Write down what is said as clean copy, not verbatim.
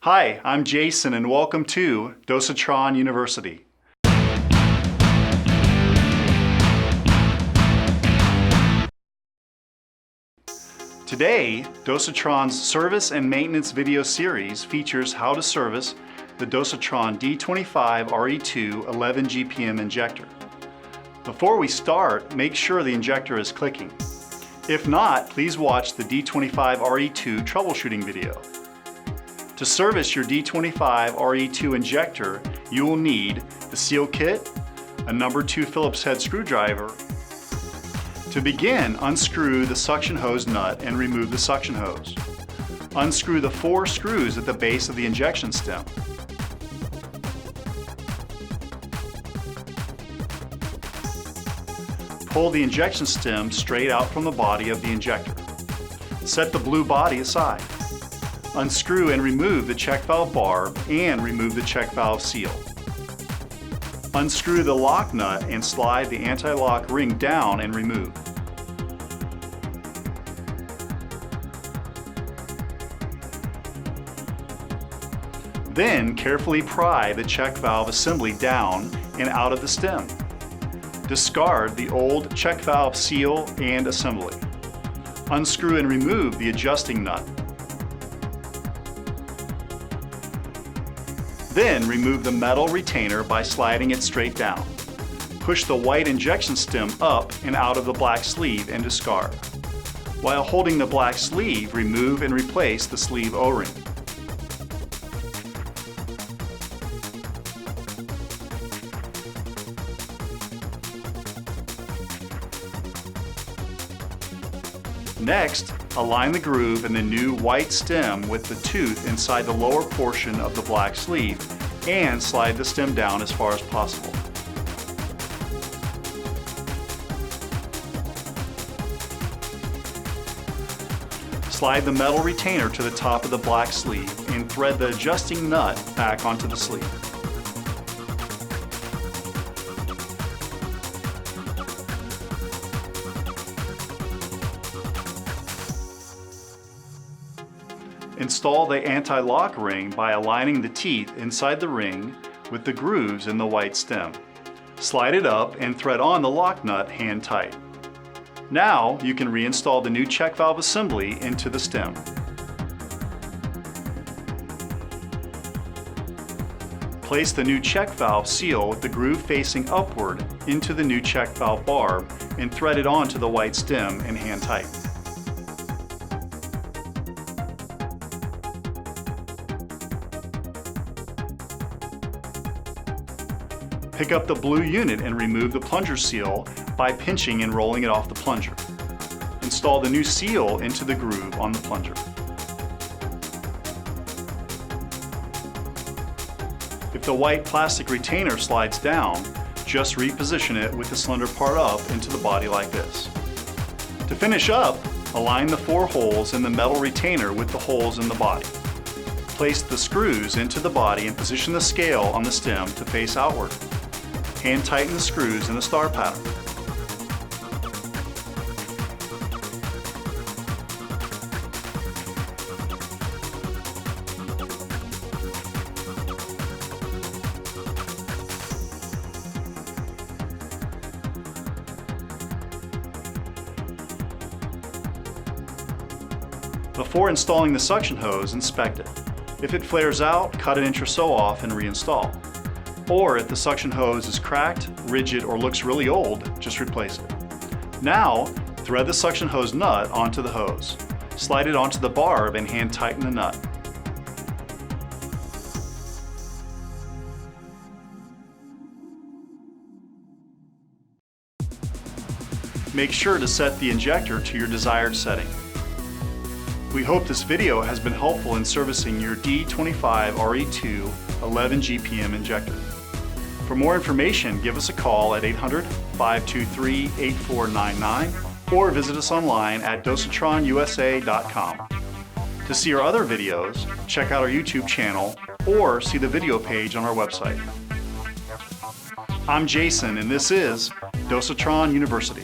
Hi, I'm Jason and welcome to Dosatron University. Today, Dosatron's service and maintenance video series features how to service the Dosatron D25RE2 11 GPM injector. Before we start, make sure the injector is clicking. If not, please watch the D25RE2 troubleshooting video. To service your D25RE2 injector, you will need the seal kit, a number 2 Phillips head screwdriver. To begin, unscrew the suction hose nut and remove the suction hose. Unscrew the 4 screws at the base of the injection stem. Pull the injection stem straight out from the body of the injector. Set the blue body aside. Unscrew and remove the check valve barb and remove the check valve seal. Unscrew the lock nut and slide the anti-lock ring down and remove. Then carefully pry the check valve assembly down and out of the stem. Discard the old check valve seal and assembly. Unscrew and remove the adjusting nut. Then remove the metal retainer by sliding it straight down. Push the white injection stem up and out of the black sleeve and discard. While holding the black sleeve, remove and replace the sleeve O-ring. Next, align the groove in the new white stem with the tooth inside the lower portion of the black sleeve and slide the stem down as far as possible. Slide the metal retainer to the top of the black sleeve and thread the adjusting nut back onto the sleeve. Install the anti-lock ring by aligning the teeth inside the ring with the grooves in the white stem. Slide it up and thread on the lock nut hand tight. Now you can reinstall the new check valve assembly into the stem. Place the new check valve seal with the groove facing upward into the new check valve barb and thread it onto the white stem and hand tight. Pick up the blue unit and remove the plunger seal by pinching and rolling it off the plunger. Install the new seal into the groove on the plunger. If the white plastic retainer slides down, just reposition it with the slender part up into the body like this. To finish up, align the 4 holes in the metal retainer with the holes in the body. Place the screws into the body and position the scale on the stem to face outward. Hand tighten the screws in the star pattern. Before installing the suction hose, inspect it. If it flares out, cut an inch or so off and reinstall. Or if the suction hose is cracked, rigid, or looks really old, just replace it. Now, thread the suction hose nut onto the hose. Slide it onto the barb and hand tighten the nut. Make sure to set the injector to your desired setting. We hope this video has been helpful in servicing your D25RE2 11 GPM injector. For more information, give us a call at 800-523-8499 or visit us online at dosatronusa.com. To see our other videos, check out our YouTube channel or see the video page on our website. I'm Jason and this is Dosatron University.